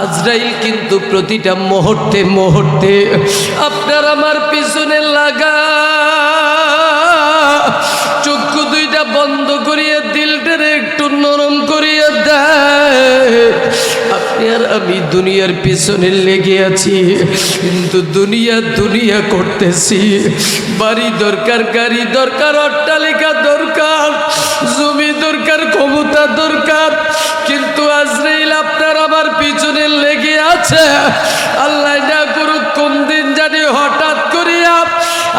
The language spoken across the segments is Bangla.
আজরাইল কিন্তু প্রতিটা মুহূর্তে মুহূর্তে আপনার আমার পিছনে লাগা, চক্ষু দুইটা বন্ধ করিয়া দিলটারে একটু নরম করিয়া দেয়। আপনি আর আমি দুনিয়ার পিছনে লেগে আছি, কিন্তু দুনিয়া দুনিয়া করতেছি। বাড়ি দরকার, গাড়ি দরকার, অট্টালিকা দরকার, জমি দরকার, ক্ষমতা দরকার, কিন্তু আজরাইল আপনার আমার পিছনে লেগে আছে। আল্লাহ না করুক কোন দিন জানি হঠাৎ করিয়া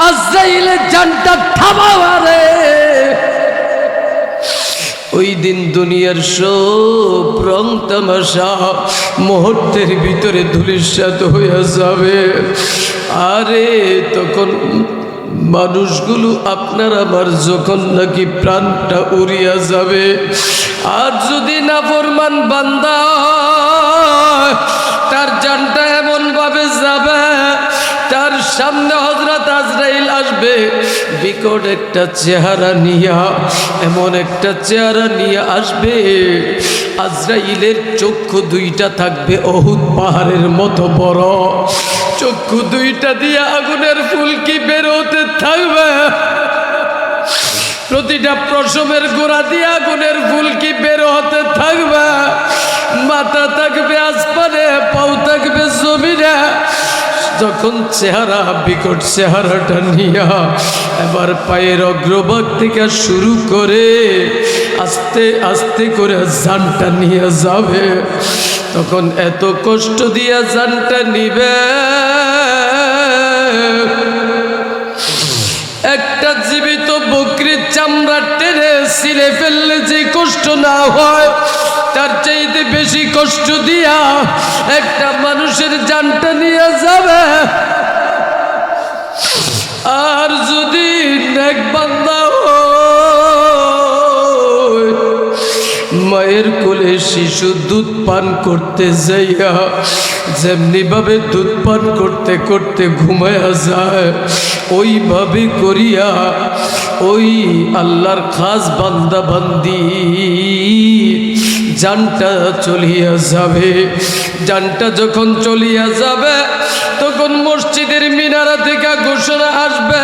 আজরাইলের জানটা থামাবারে, ওই দিন দুনিয়ার সব রং তামাশা মুহূর্তের ভিতরে ধূলিসাৎ হইয়া যাবে। আরে তখন মানুষগুলো আপনার আমার যখন নাকি প্রাণটা উড়িয়া যাবে, আর যদি নাফরমান বান্দা তার জানটা এমন ভাবে যাবে, তার সামনে হযরত আজরাইল আসবে বিকট একটা চেহারা নিয়া, এমন একটা চেহারা নিয়ে আসবে, আজরাইলের চক্ষু দুইটা থাকবে অহুদ পাহাড়ের মতো বড়, চক্ষু দুইটা দিয়ে আগুনের ফুলকি বের হতে থাকবে, প্রতিটা প্রসবের গোড়া দিয়ে আগুনের ফুলকি বের হতে থাকবে, মাথা থাকবে আসমানে, পাও থাকবে জমিনে। যখন চেহারা বিকট চেহারাটা নিয়া এবার পায়ের অগ্রভাগ থেকে শুরু করে আস্তে আস্তে করে জানটা নিয়ে যাবে, তখন এত কষ্ট দিয়া জানটা নিবে, একটা জীবিত বকরির চামড়া টেনে ছিঁড়ে ফেললে যে কষ্ট না হয়, তার চাইতে বেশি কষ্ট দিয়া একটা মানুষের জানটা নিয়ে যাবে। আর যদি নেক বান্দা হয়, মায়ের কোলে শিশু দুধ পান করতে যাইয়া যেমনি ভাবে দুধ পান করতে করতে ঘুমায়া যায়, ওইভাবে করিয়া ওই আল্লাহর খাস বান্দা বান্দি জানটা চলিয়া যাবে। জানটা যখন চলিয়া যাবে, তখন মসজিদের মিনারা থেকে ঘোষণা আসবে,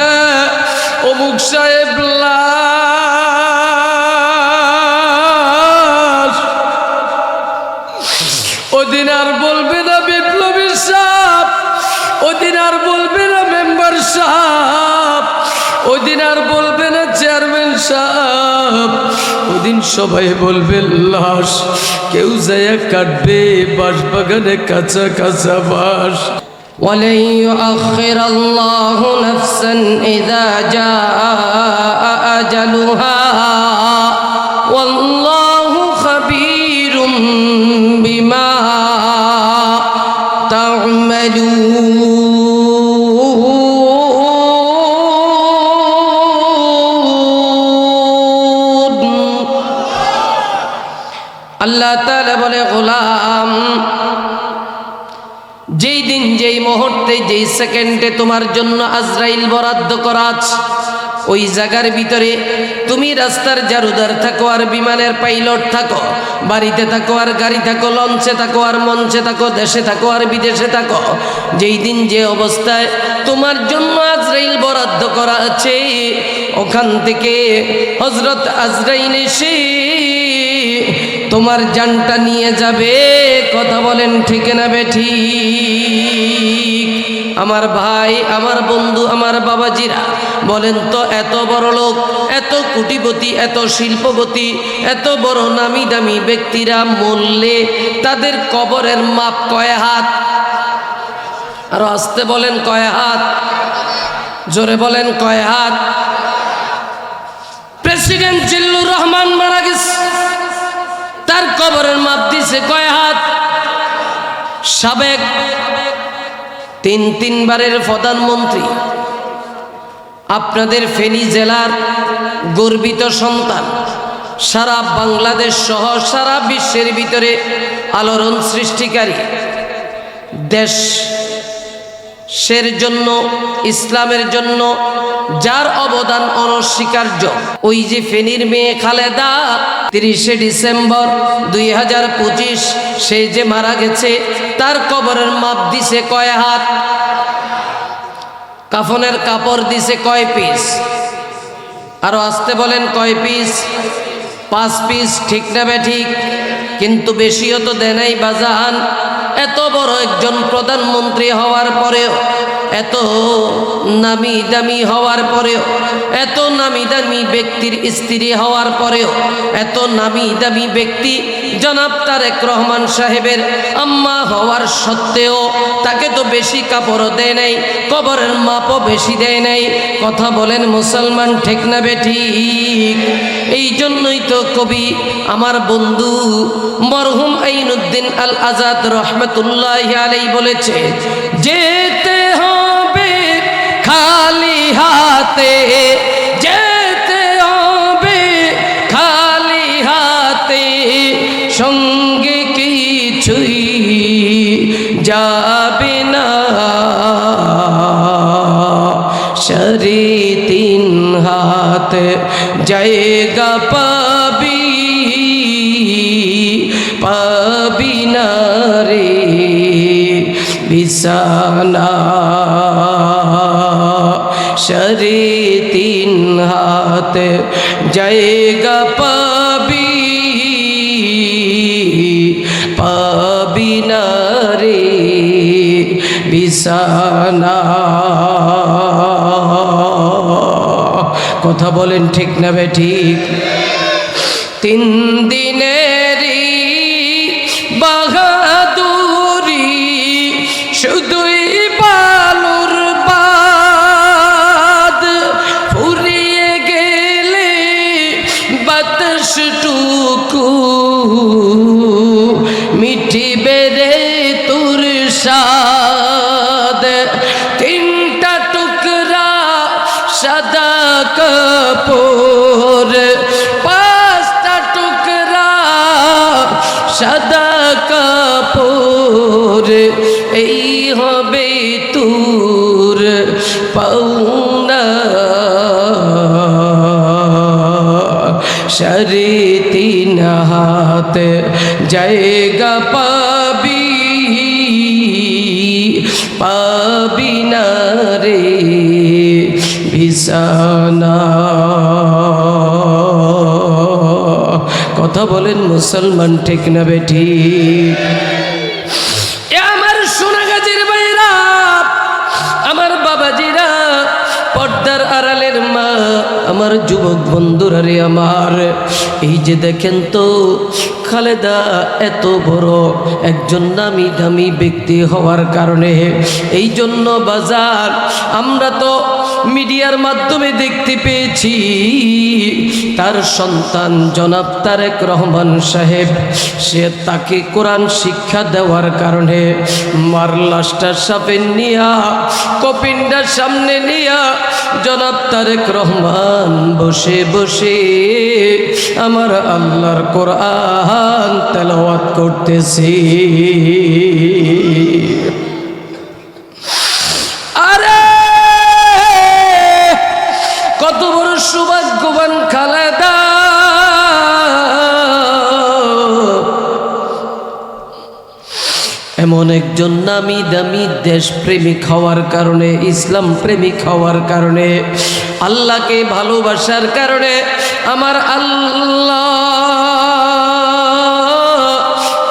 অমুক সাহেব লাশ। ওদিন আর বলবে না বিপ্লবী সাহেব, ওদিন আর বলবে না মেম্বার সাহেব, ওদিন আর বলবে না চেয়ারম্যান সাহেব, ওদিন সবাই বলবে লাশ। কেউ যায় কাটবে বাঁশ বাগানে কাঁচা কাঁচা বাঁশ। ولن يؤخر الله نفسا إذا جاء أجلها والله خبير بما تعملون। আল্লাহ তাআলা বলে, গোলাম, যেই দিন, যেই মুহূর্তে, যেই সেকেন্ডে তোমার জন্য আজরাইল বরাদ্দ করা আছে, ওই জায়গার ভিতরে তুমি রাস্তার জারুদার থাকো আর বিমানের পাইলট থাকো, বাড়িতে থাকো আর গাড়ি থাকো, লঞ্চে থাকো আর মঞ্চে থাকো, দেশে থাকো আর বিদেশে থাকো, যেই দিন যে অবস্থায় তোমার জন্য আজরাইল বরাদ্দ করা আছে, ওখান থেকে হযরত আজরাইল এসে তোমার জানটা নিয়ে যাবে। কথা বলেন ঠিক না বেঠিক? আমার ভাই, আমার বন্ধু, আমার বাবাজিরা, বলেন তো, এত বড় লোক, এত কোটিপতি, এত শিল্পপতি, এত বড় নামি দামি ব্যক্তিরা মরলে তাদের কবরের মাপ কয় হাত? আর আস্তে বলেন কয় হাত? জোরে বলেন কয় হাত? প্রেসিডেন্ট জিল্লুর রহমান মারা গেছে, তার কবরের মাপ দিছে কয় হাত? সাবেক তিনবারের প্রধানমন্ত্রী, আপনাদের ফেনী জেলার গর্বিত সন্তান, সারা বাংলাদেশ সহ সারা বিশ্বের ভিতরে আলোড়ন সৃষ্টিকারী, দেশ সের জন্য, ইসলামের জন্য যার অবদান অনস্বীকার্য, ওই যে ফেনীর মেয়ে খালেদা 30শে ডিসেম্বর 2025 সে যে মারা গেছে, তার কবরের মাপ দিছে কয় হাত, কাফনের কাপড় দিছে কয় পিস, আরো আসতে বলেন কয় পিস? 5 পিস, ঠিক না ঠিক? কিন্তু বেশিও তো দেয় নাই বাজান। এত বড় একজন প্রধানমন্ত্রী হওয়ার পরেও, এত নামি দামি হওয়ার পরেও, এত নামি দামি ব্যক্তির স্ত্রী হওয়ার পরেও, এত নামি দামি ব্যক্তি জনাব তারেক রহমান সাহেবের আম্মা হওয়ার সত্ত্বেও তাকে তো বেশি কাপড়ও দেয় নাই, কবরের মাপও বেশি দেয় নাই। কথা বলেন মুসলমান, ঠিক না ঠিক? এই জন্যই তো কবি আমার বন্ধু মরহুম আইনুদ্দিন আল আজাদ রহমতুল্লাহ আলাইহি বলেছে, যেতে হবে খালি হাতে, যেতে হবে খালি হাতে, সঙ্গে কিছুই যাবে না, সাড়ে 3 হাত জায়গা পাবি, পাবি না রে বিছানা, সাড়ে 3 হাত জায়গা পাবি, পাবি না রে বিছানা। কথা বলেন ঠিক না ঠিক? 3 দিনেরই বাহাদুরি শুধুই বালুর বাদ, ফুরিয়ে গেলে বাতাসটুকু মিটিবে রে তোর স্বাদ। 3টা টুকরা সাদা কাপড়, 5টা টুকরা সাদা কাপড়, এই হবে তোর পাওনা, সাড়ে 3 হাত জায়গা পাবি, পাবি না রে বিছানা। কথা বলেন মুসলমান, ঠিক না বেঠিক? আমার সোনাগাজীর ভাইরা, আমার বাবাজিরা, পর্দার আড়ালের মা, আমার যুবক বন্ধুরা রে আমার, এই যে দেখেন তো খালেদা এত বড় একজন নামি দামি ব্যক্তি হওয়ার কারণে, এই জন্য বাজার আমরা তো মিডিয়ার মাধ্যমে দেখতে পেয়েছি তার সন্তান জনাব তারেক রহমান সাহেব, সে তাকে কোরআন শিক্ষা দেওয়ার কারণে মার লাশটা সাপে নিয়া, কপিনটার সামনে নিয়া জনাব তারেক রহমান বসে বসে আমার আল্লাহর কোরআন তেলাওয়াত করতেছি। আরে কত বড় সৌভাগ্যবান খালেদা! এমন একজন নামি দামি দেশপ্রেমিক হওয়ার কারণে, ইসলাম প্রেমিক হওয়ার কারণে, আল্লাহকে ভালোবাসার কারণে আমার আল্লাহ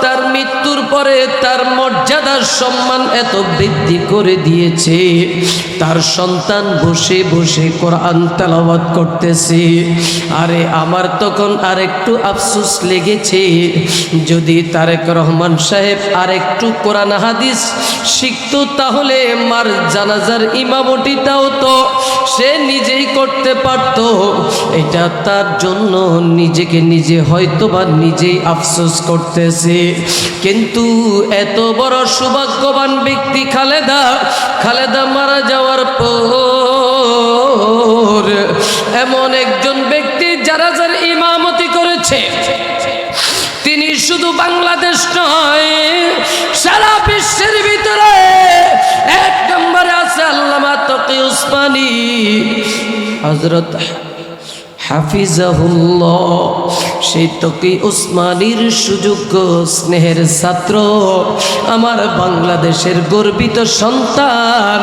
তার মৃত্যুর পরে তার মর্যাদার সম্মান এত বৃদ্ধি করে দিয়েছে। তার সন্তান বসে বসে কোরআন তেলাওয়াত করতেছে। আরে আমার তখন আরেকটু আফসোস লেগেছে, যদি তারেক রহমান সাহেব আরেকটু কোরআন হাদিস শিখতো তাহলে মার জানাজার ইমামতিটাও তো সে নিজেই করতে পারত। এটা তার জন্য নিজেকে নিজে হয়তোবা নিজেই আফসোস করতেছে। কিন্তু এত বড় সৌভাগ্যবান ব্যক্তি খালেদা মারা যাওয়ার পর এমন একজন ব্যক্তি যারা যার ইমামতি করেছে, তিনি শুধু বাংলাদেশ নয় সারা বিশ্বের ভিতরে 1 নম্বরে হযরত হাফিজাহুল্লাহ সেই তকি উসমানীর সুযোগ্য স্নেহের ছাত্র, আমার বাংলাদেশের গর্বিত সন্তান,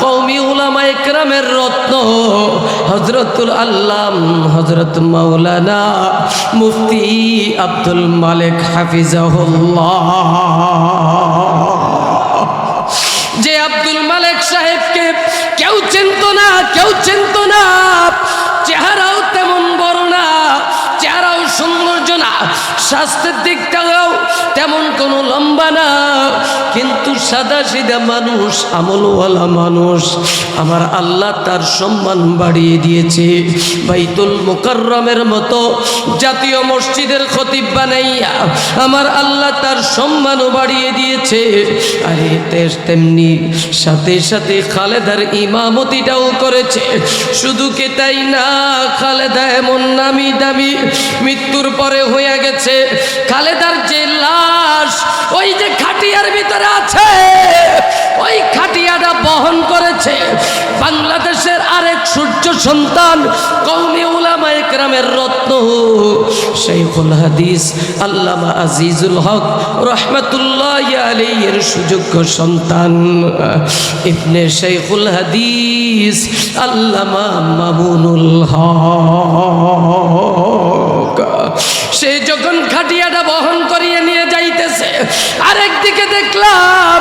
কওমি উলামা ইকরামের রত্ন হযরতুল আল্লাম হযরত মাওলানা মুফতি আব্দুল মালিক হাফিজাহুল্লাহ। যে আব্দুল মালিক সাহেবকে কেউ চিনত না, কেউ চিনত না, চেহারাও তেমন বড় না, চেহারাও সৌন্দর্য না, স্বাস্থ্যের দিকটাও তেমন কোনো লম্বা না, কিন্তু সাদা সিধা মানুষ, আমলওয়ালা মানুষ। আমার আল্লাহ তার সম্মান বাড়িয়ে দিয়েছে। বাইতুল মুকাররমের মতো জাতীয় মসজিদের খতিব বানাইয়া আমার আল্লাহ তার সম্মানও বাড়িয়ে দিয়েছে। আরে তেমনি সাথে সাথে খালেদার ইমামতিটাও করেছে। শুধু কি তাই না, খালেদা এমন নামি দামি, মৃত্যুর পরে হয়ে গেছে। খালেদার যে লাশ ওই যে খাটিয়ার ভিতরে আছে, ওই খাটিয়াটা বহন করেছে বাংলাদেশের আরেক সূর্য সন্তান, কওমি উলামা ইকরামের রত্ন, শাইখুল হাদিস আল্লামা আজিজুল হক রাহমাতুল্লাহি আলাইহির সুযোগ্য সন্তান ইবনে শাইখুল হাদিস আল্লামা মামুনুল হক। সে যখন খাটিয়াটা বহন করিয়ে নিয়ে যাইতেছে, আরেকদিকে দেখলাম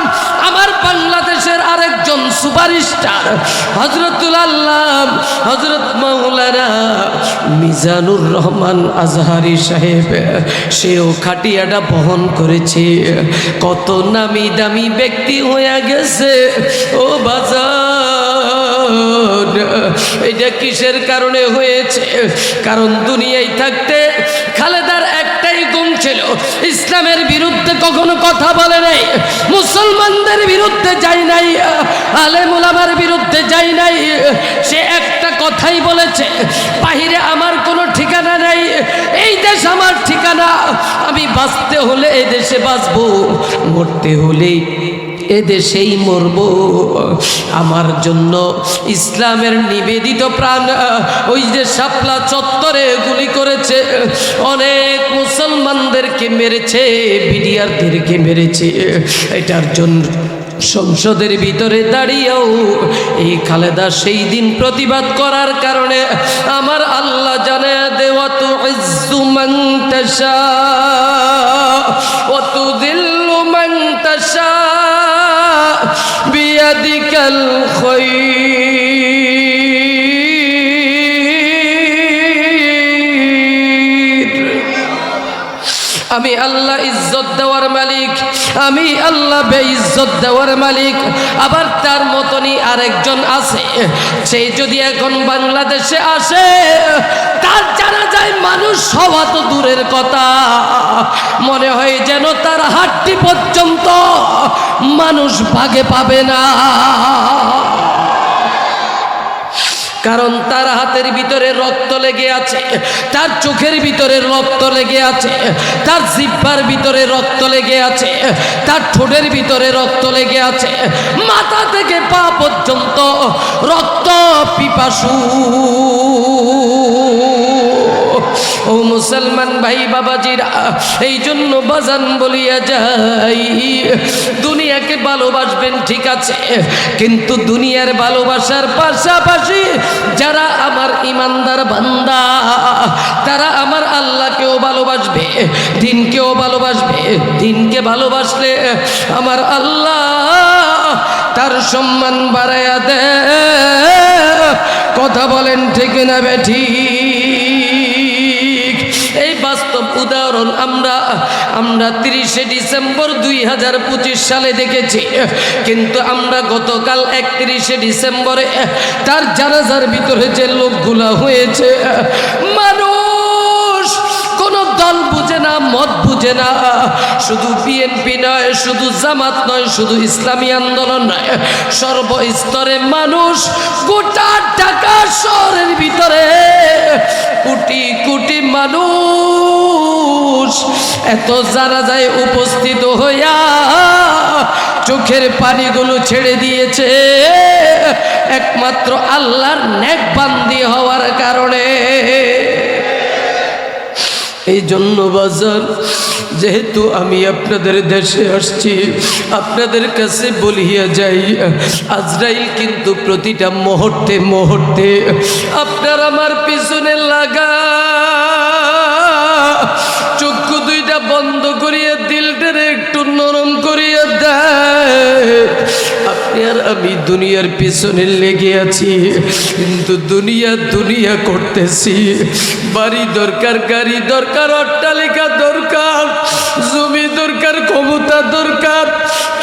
আমার বাংলাদেশের আরেকজন সুপারস্টার হযরতুল আল্লাম হযরত মাওলানা মিজানুর রহমান আজহারি সাহেব, সেও খাটিয়াটা বহন করেছে। কত নামি দামি ব্যক্তি হয়ে গেছে ও বাজার। এটা কিসের কারণে হয়েছে? কারণ দুনিয়ায় থাকতে খালেদার একটাই গুণ ছিল, ইসলামের বিরুদ্ধে কখনো কথা বলে নাই, মুসলমানদের বিরুদ্ধে যায় নাই, আলেম উলামার বিরুদ্ধে যায় নাই। সে একটা কথাই বলেছে, বাহিরে আমার কোনো ঠিকানা নাই, এই দেশ আমার ঠিকানা। আমি বাঁচতে হলে এই দেশে বাঁচবো, মরতে হলে এদেশেই মরব। আমার জন্য ইসলামের নিবেদিত প্রাণ ওই যে শাপলা চত্বরে গুলি করেছে, অনেক মুসলমানদেরকে মেরেছে, বিডিআরদেরকে মেরেছে। এটার জন্য সংসদের ভিতরে দাঁড়িয়েও এই খালেদা সেই দিন প্রতিবাদ করার কারণে আমার আল্লাহ জানে দেওয়া তু ইজ্জু মান তাশা ওয়া তুযিল্লু মান তাশা বিয়াদিকাল খায়র। আমি আল্লাহ ইজ্জত দেওয়ার মালিক, আমি আল্লাহ বেইজ্জত দেওয়ার মালিক। আবার তার মতনই আরেকজন আছে, সে যদি এখন বাংলাদেশে আসে, তার জানা যায় মানুষ হওয়া তো দূরের কথা, মনে হয় যেন তার হাড্ডি পর্যন্ত মানুষ ভাগে পাবে না। কারণ তার হাতের ভিতরে রক্ত লেগে আছে, তার চোখের ভিতরে রক্ত লেগে আছে, তার জিহ্বার ভিতরে রক্ত লেগে আছে, তার ঠোঁটের ভিতরে রক্ত লেগে আছে, মাথা থেকে পা পর্যন্ত রক্ত পিপাসু। ও মুসলমান ভাই বাবাজিরা, এই জন্য বাজান বলিয়া যাই, দুনিয়াকে ভালোবাসবেন ঠিক আছে, কিন্তু দুনিয়ার ভালোবাসার পাশাপাশি যারা আমার ইমানদার বান্দা, তারা আমার আল্লাহকেও ভালোবাসবে, দিনকেও ভালোবাসবে। দিনকে ভালোবাসলে আমার আল্লাহ তার সম্মান বাড়াইয়া দেয়। কথা বলেন ঠিক না বেঠিক? এই বাস্তব উদাহরণ আমরা 30শে ডিসেম্বর 2025 সালে দেখেছি, কিন্তু আমরা গতকাল 31শে ডিসেম্বরে তার জানাজার ভিতরে যে লোকগুলা হয়েছে, মানুষ কোন দল বুঝে না, মত বুঝে না, শুধু বিএনপি নয়, শুধু জামাত নয়, শুধু ইসলামী আন্দোলন নয়, সর্বস্তরে মানুষ, গোটা ঢাকা শহরের ভিতরে কোটি কোটি মানুষ এত জানাজায় উপস্থিত হইয়া চোখের পানিগুলো ছেড়ে দিয়েছে। একমাত্র আল্লাহর নেক বান্দি হওয়ার কারণে। এই জন্য বাজার, যেহেতু আমি আপনাদের দেশে আসছি, আপনাদের কাছে বলিয়া যাই, আজরাইল কিন্তু প্রতিটা মুহূর্তে মুহূর্তে আপনার আমার পিছনে লাগা, চক্ষু দুইটা বন্ধ করিয়া দিলটারে একটু নরম করিয়া দেয়। আপনি আর আমি দুনিয়ার পিছনে লেগে আছি, কিন্তু দুনিয়া করতেছি। বাড়ি দরকার, গাড়ি দরকার, অট্টালিকা দরকার, জমি দরকার, ক্ষমতা দরকার,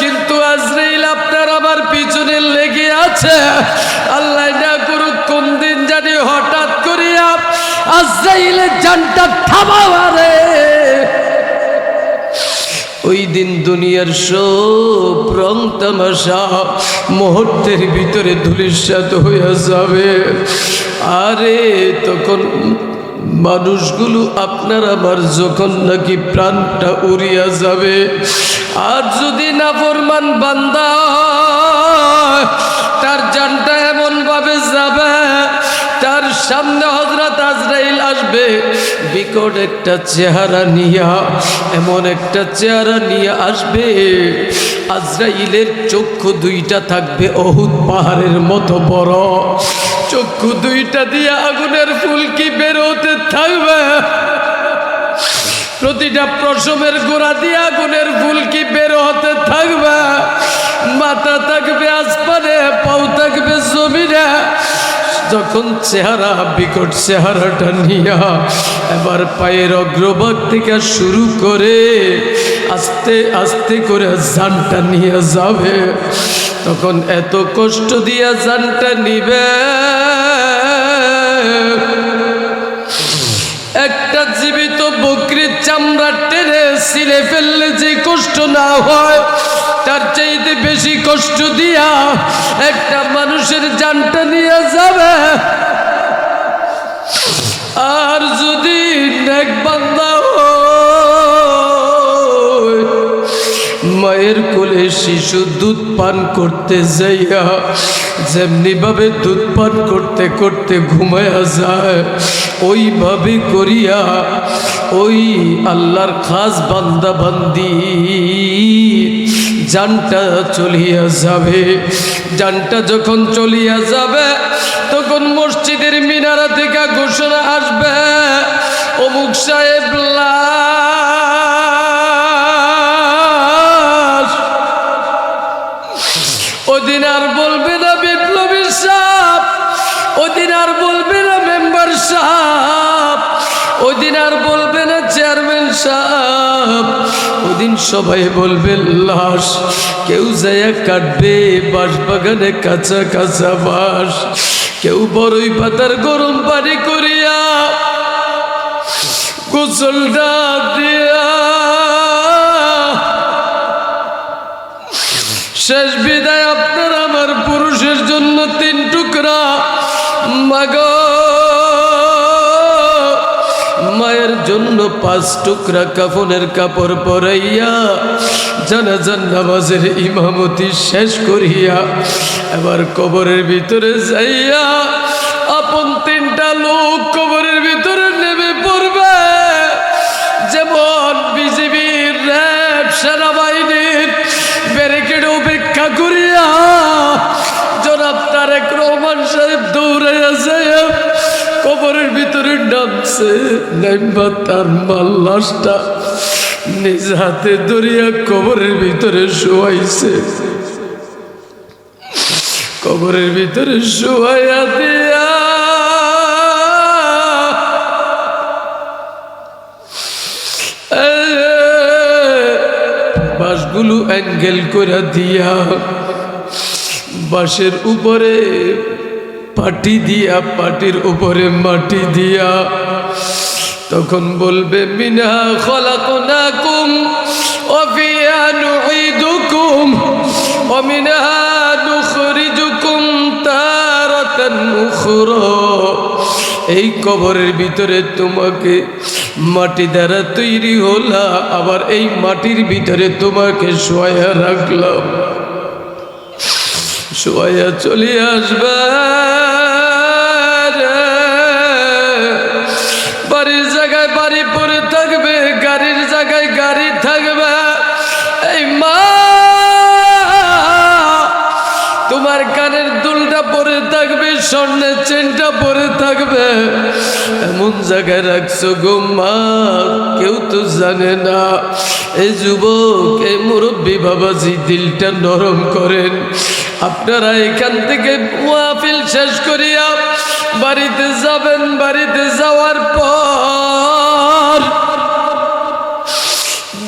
কিন্তু আজরাইল আপনার আমার পিছনে লেগে আছে। আল্লাহ না করুক কোন দিন জানি হঠাৎ করিয়া আজরাইলের জানটা থামাবারে, ওই দিন দুনিয়ার সব রং তামাশা মুহূর্তের ভিতরে ধূলিসাৎ হইয়া যাবে। আরে তখন মানুষগুলো আপনার আমার যখন নাকি প্রাণটা উড়িয়া যাবে, আর যদি নাফরমান বান্দা তার জানটা এমন ভাবে যাবে, তার সামনে হযরত আজরাইল আসবে বিকট একটা চেহারা নিয়া, এমন একটা চেহারা নিয়ে আসবে, আজরাইলের চক্ষু দুইটা থাকবে অহুদ পাহাড়ের মতো বড়, চক্ষু দুইটা দিয়ে আগুনের ফুলকি বের হতে থাকবে, প্রতিটা প্রসবের গোড়া দিয়ে আগুনের ফুলকি বের হতে থাকবে, মাথা থাকবে আসমানে, পাও থাকবে জমিনে। যখন চেহারা বিকট চেহারাটা নিয়া এবার পায়ের অগ্রভাগ থেকে শুরু করে আস্তে আস্তে করে জানটা নিয়ে যাবে, তখন এত কষ্ট দিয়া জানটা নিবে, একটা জীবিত বকরির চামড়া টেনে ছিঁড়ে ফেললে যে কষ্ট না হয়, তার চাইতে বেশি কষ্ট দিয়া একটা মানুষের জানটা নিয়ে যাবে। আর যদি নেক বান্দা হয়, মায়ের কোলে শিশু দুধ পান করতে যাইয়া যেমনি ভাবে দুধ পান করতে করতে ঘুমায়া যায়, ওইভাবে করিয়া ওই আল্লাহর খাস বান্দা বান্দি জানটা চলিয়া যাবে। জানটা যখন চলিয়া যাবে, তখন মসজিদের মিনারা থেকে ঘোষণা আসবে, অমুক সাহেব লাশ। ওদিন আর বলবে না বিপ্লবী সাহেব, ওদিন আর বলবে না মেম্বার সাহেব, ওদিন আর বলবে না চেয়ারম্যান সাহেব, ওদিন সবাই বলবে লাশ। কেউ যাইয়া কাটবে বাঁশ বাগানে কাঁচা কাঁচা বাঁশ, কেউ বড়ই পাতার গরম পানি করিয়া গোসলটা দিয়া শেষ বিদায় আপনার আমার পুরুষের জন্য 3 টুকরা, মাগো মায়ের জন্য 5 টুকরা কাফনের কাপড় পরাইয়া জানাজার নামাজের ইমামতি শেষ করিয়া এবার কবরের ভিতরে যাইয়া আপন 3টা লোক কবরের ভিতরে নেমে পড়বে। যেমন বিজিবির, র্যাব, সেনাবাহিনীর ব্যারিকেড উপেক্ষা করিয়া জনাব তারেক রহমান সাহেব দৌড়াইয়া যায় কবরের ভিতরে নামছে, নাইবা তার মাল লাশটা নিজ হাতে ধরিয়া কবরের ভিতরে শোয়াইছে, কবরের ভিতরে শোয়াইয়া দিয়া বাঁশগুলো অ্যাঙ্গেল করে দিয়া বাঁশের উপরে পাটি দিয়া, পাটির উপরে মাটি দিয়া তখন বলবে মিনহা খলাকনাকুম ওয়া ফিহা নুঈদুকুম ওয়া মিনহা নুখরিজুকুম তারাতান উখরা। এই কবরের ভিতরে তোমাকে মাটি দ্বারা তৈরি হলা, আবার এই মাটির ভিতরে তোমাকে শোয়া রাখলাম। শোয়া চলে আসবে বাড়ির জায়গায় বাড়ি পড়ে থাকবে, গাড়ির জায়গায় গাড়ি থাকবে। এই মা তোমার কানের দুলটা পরে থাকবে, স্বর্ণের চেনটা পরে থাকবে। এমন জায়গায় রাখছো গো মা, কেউ তো জানে না। এই যুবক, এই মুরব্বী বাবাজি, দিলটা নরম করেন। আপনারা এখান থেকে মাহফিল শেষ করিয়া বাড়িতে যাবেন। বাড়িতে যাওয়ার পর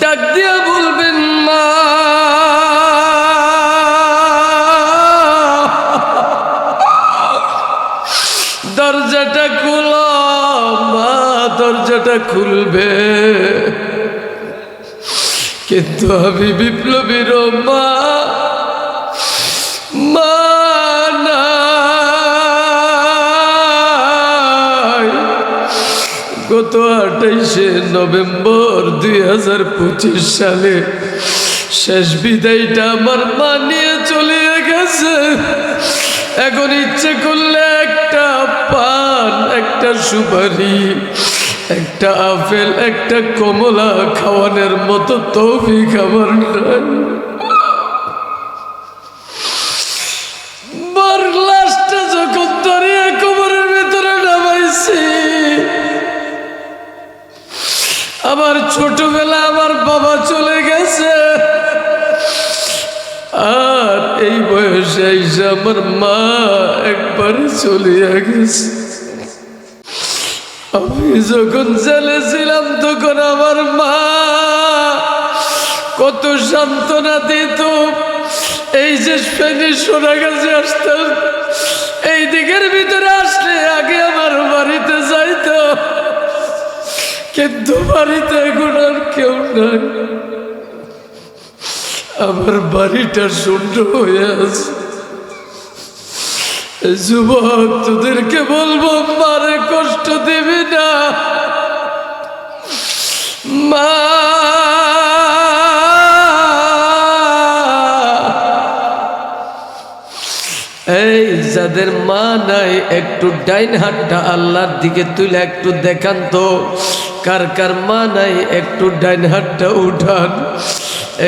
ডাক দিয়া বলবেন, মা দরজাটা খুলো। মা দরজাটা খুলবে, কিন্তু আমি বিপ্লবীর মা, মা নাই। গত 28শে নভেম্বর 2025 সালে শেষ বিদায়টা আমার মা নিয়ে চলে গেছে। এখন ইচ্ছে করলে একটা পান, একটা সুপারি, একটা আপেল, একটা কমলা খাওয়ানোর মতো তৌফিক আমার নাই। মার লাশটা যখন ধরিয়া কবরের ভিতরে নামাইছি, আমার ছোটবেলা আমার বাবা চলে গেছে, আর এই বয়সে এসে আমার মা একবারে চলে গেছে। আমি যখন জেলে ছিলাম তখন আমার মা কত সান্ত্বনা দিত। এই যে ফেনী সোনা গাছে আসতাম, এই দিকের ভিতরে আসলে আগে আমার বাড়িতে যাইতো, কিন্তু বাড়িতে এখন আর কেউ নাই। আমার বাড়িটা শূন্য হয়ে আছে। যুবক, তোদেরকে বলবো, মারে কষ্ট দিবি না। মা এই যাদের মা নাই, একটু ডাইন হাতটা আল্লাহর দিকে তুলে একটু দেখান তো, কার কার মা নাই একটু ডাইন হাতটা উঠান।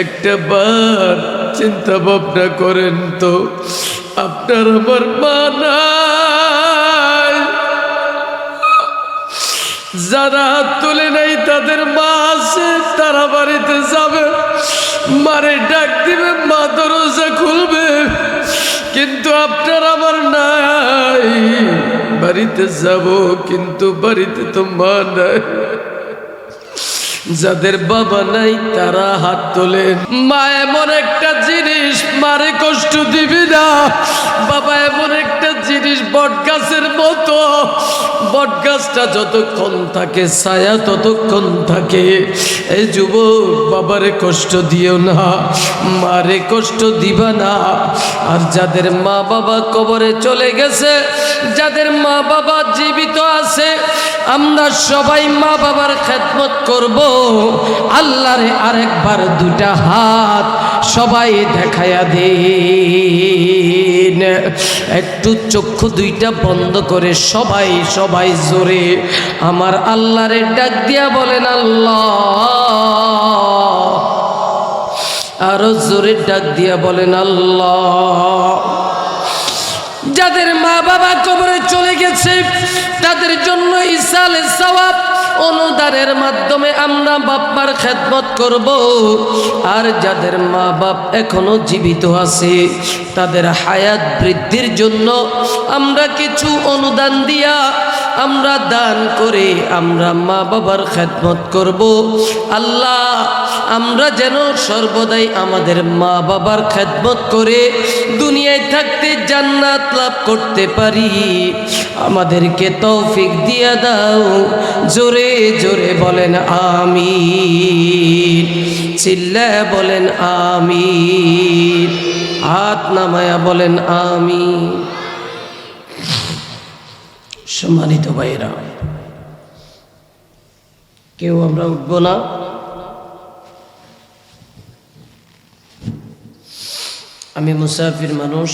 একটা বার চিন্তা ভাবনা করেন তো, আপনার আমার মা নাই। যারা হাত তুলে নাই তাদের মা আছে, তারা বাড়িতে যাবে, মারে ডাক দিবে, মা দরজা খুলবে। কিন্তু আপনার আমার নাই। বাড়িতে যাব, কিন্তু বাড়িতে তো মা নাই। যাদের বাবা নাই তারা হাত তোলেন। মা এমন একটা জিনিস, মারে কষ্ট দিবি না। বাবা এমন একটা জিনিস, বট গাছের মতো। বট গাছটা যতক্ষণ থাকে ছায়া ততক্ষণ থাকে। এই যুবক, বাবারে কষ্ট দিও না, মারে কষ্ট দিবা না। আর যাদের মা বাবা কবরে চলে গেছে, যাদের মা বাবা জীবিত আছে, আমরা সবাই মা বাবার খেদমত করব। আল্লাহরে আরেকবার দুটা হাত সবাই দেখায়া দিন। একটু চক্ষু দুইটা বন্ধ করে সবাই সবাই জোরে আমার আল্লাহরে ডাক দিয়া বলেন, আল্লাহ। আরো জোরে ডাক দিয়া বলেন, আল্লাহ। যাদের মা বাবা কবরে চলে গেছে তাদের জন্য ইসালে সওয়াব অনুদানের মাধ্যমে আমরা বাপ-মার খেদমত করব। আর যাদের মা বাপ এখনো জীবিত আছে তাদের হায়াত বৃদ্ধির জন্য আমরা কিছু অনুদান দিয়া, আমরা দান করে আমরা মা বাবার খেদমত করব। আল্লাহ, আমরা যেন সর্বদাই আমাদের মা বাবার খেদমত করে দুনিয়ায় থাকতে জান্নাত লাভ করতে পারি। আমাদেরকে তৌফিক দিয়া দাও। জোরে জোরে বলেন আমিন। চিল্লায়া বলেন আমিন। হাত নামায়া বলেন আমিন। সম্মানিত ভাইরা, কেউ আমরা উঠব না। আমি মুসাফির মানুষ।